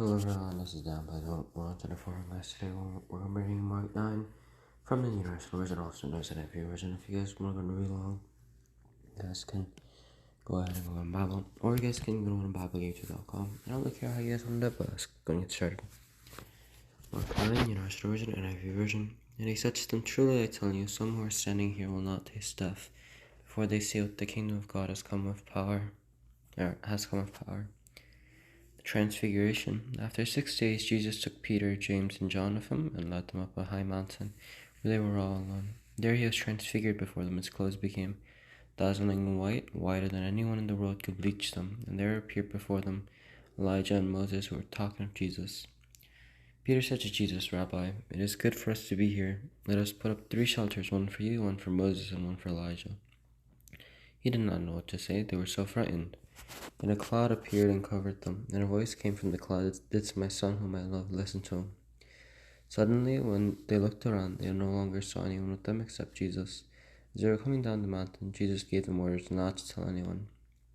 Hello everyone, this is Dan by the World to the Forum. Guys, today we're going to be reading Mark 9 from the Universal Version, also known as the NIV version. If you guys want to read along, you guys can go ahead and go on Bible, or you guys can go on BibleGator.com. I don't really care how you guys want to do it, but let's go and get started. Mark 9, Universal Version, NIV version. And he said to them, "Truly I tell you, some who are standing here will not taste death before they see what the kingdom of God has come with power. Transfiguration. After 6 days, Jesus took Peter, James, and John with him and led them up a high mountain where they were all alone. There he was transfigured before them. His clothes became dazzling white, whiter than anyone in the world could bleach them. And there appeared before them Elijah and Moses, who were talking of Jesus. Peter said to Jesus, "Rabbi, it is good for us to be here. Let us put up 3 shelters, one for you, one for Moses, and one for Elijah." He did not know what to say. They were so frightened. Then a cloud appeared and covered them, and a voice came from the cloud, "This is my son whom I love, listen to him." Suddenly, when they looked around, they no longer saw anyone with them except Jesus. As they were coming down the mountain, Jesus gave them orders not to tell anyone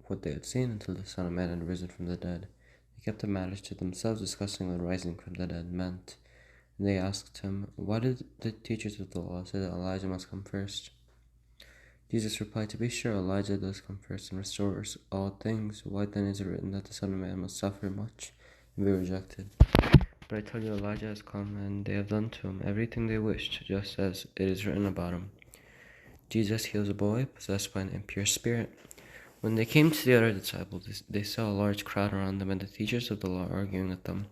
what they had seen until the Son of Man had risen from the dead. They kept the matters to themselves, discussing what rising from the dead meant. And they asked him, "Why did the teachers of the law say that Elijah must come first?" Jesus replied, "To be sure, Elijah does come first and restores all things. Why then is it written that the Son of Man must suffer much and be rejected? But I tell you, Elijah has come, and they have done to him everything they wished, just as it is written about him." Jesus heals a boy possessed by an impure spirit. When they came to the other disciples, they saw a large crowd around them and the teachers of the law arguing with them.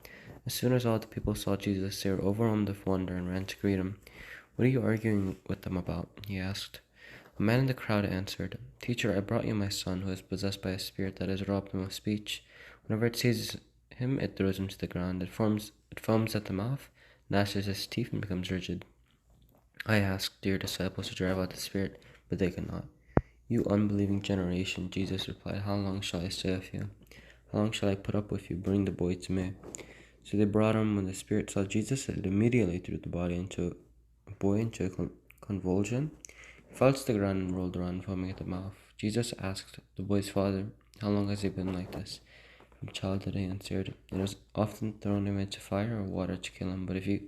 As soon as all the people saw Jesus, they were overwhelmed with wonder and ran to greet him. "What are you arguing with them about?" he asked. A man in the crowd answered, "Teacher, I brought you my son, who is possessed by a spirit that has robbed him of speech. Whenever it seizes him, it throws him to the ground. It foams at the mouth, gnashes his teeth, and becomes rigid. I asked your disciples to drive out the spirit, but they could not." "You unbelieving generation," Jesus replied, "how long shall I stay with you? How long shall I put up with you? Bring the boy to me." So they brought him. When the spirit saw Jesus, it immediately threw the boy into a convulsion. He fell to the ground and rolled around, foaming at the mouth. Jesus asked the boy's father, "How long has he been like this?" "From childhood," he answered. "It has often thrown him into fire or water to kill him. But if you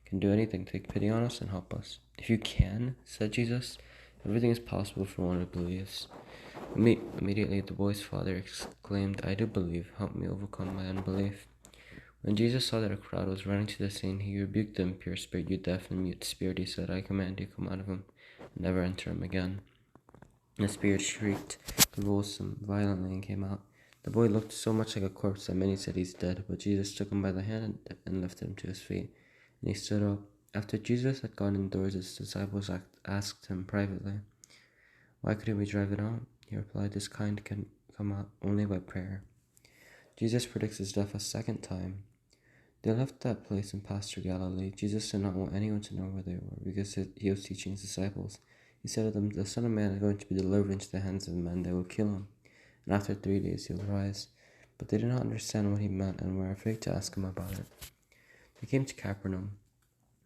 can do anything, take pity on us and help us." "If you can," said Jesus, "everything is possible for one who believes." Immediately the boy's father exclaimed, "I do believe. Help me overcome my unbelief." When Jesus saw that a crowd was running to the scene, he rebuked the impure spirit. "You deaf and mute spirit," he said, "I command you, come out of him, and never enter him again." The spirit shrieked, convulsed him violently, and came out. The boy looked so much like a corpse that many said, "He's dead." But Jesus took him by the hand and lifted him to his feet, and he stood up. After Jesus had gone indoors, his disciples asked him privately, "Why couldn't we drive it out?" He replied, "This kind can come out only by prayer." Jesus predicts his death a second time. They left that place and passed through Galilee. Jesus did not want anyone to know where they were, because he was teaching his disciples. He said to them, "The Son of Man is going to be delivered into the hands of men. They will kill him, and after 3 days he will rise." But they did not understand what he meant and were afraid to ask him about it. They came to Capernaum.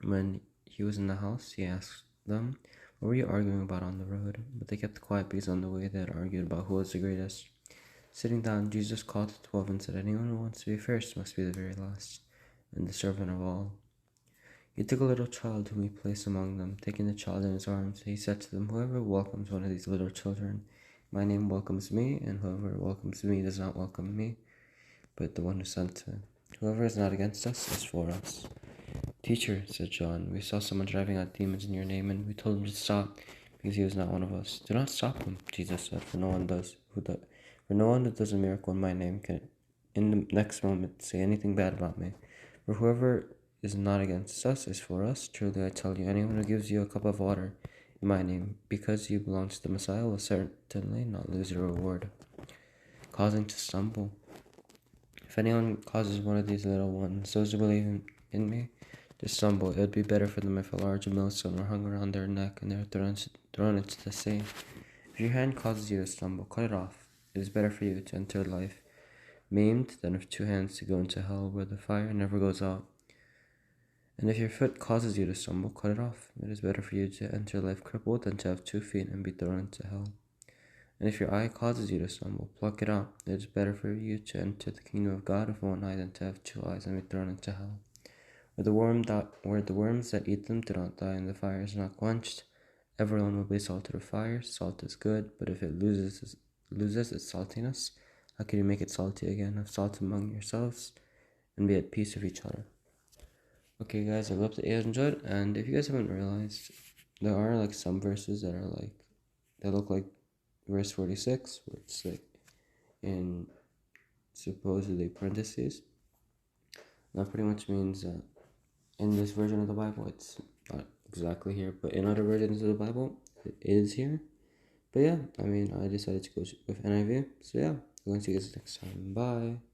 When he was in the house, he asked them, "What were you arguing about on the road?" But they kept quiet because on the way they had argued about who was the greatest. Sitting down, Jesus called the 12 and said, "Anyone who wants to be first must be the very last, and the servant of all." He took a little child whom he placed among them. Taking the child in his arms, he said to them, "Whoever welcomes one of these little children, my name welcomes me, and whoever welcomes me does not welcome me, but the one who sent me. Whoever is not against us is for us." "Teacher," said John, "we saw someone driving out demons in your name, and we told him to stop, because he was not one of us." "Do not stop him," Jesus said, "for no one who does a miracle in my name can in the next moment say anything bad about me. For whoever is not against us is for us. Truly I tell you, anyone who gives you a cup of water in my name, because you belong to the Messiah, will certainly not lose your reward." Causing to stumble. "If anyone causes one of these little ones, those who believe in me, to stumble, it would be better for them if a large millstone were hung around their neck and they were thrown into the sea. If your hand causes you to stumble, cut it off. It is better for you to enter life maimed than with 2 hands to go into hell, where the fire never goes out. And if your foot causes you to stumble, cut it off. It is better for you to enter life crippled than to have 2 feet and be thrown into hell. And if your eye causes you to stumble, pluck it out. It is better for you to enter the kingdom of God with one eye than to have two eyes and be thrown into hell, where the worms that eat them do not die and the fire is not quenched. Everyone will be salted with fire. Salt is good, but if it loses its saltiness, how can you make it salty again? Have salt among yourselves and be at peace with each other. Okay, guys, I hope that you guys enjoyed. And if you guys haven't realized, there are like some verses that are like that look like verse 46, where it's like in supposedly parentheses. That pretty much means that in this version of the Bible, it's not exactly here, but in other versions of the Bible, it is here. But yeah, I mean, I decided to go with NIV. So yeah, I'm going to see you guys next time. Bye.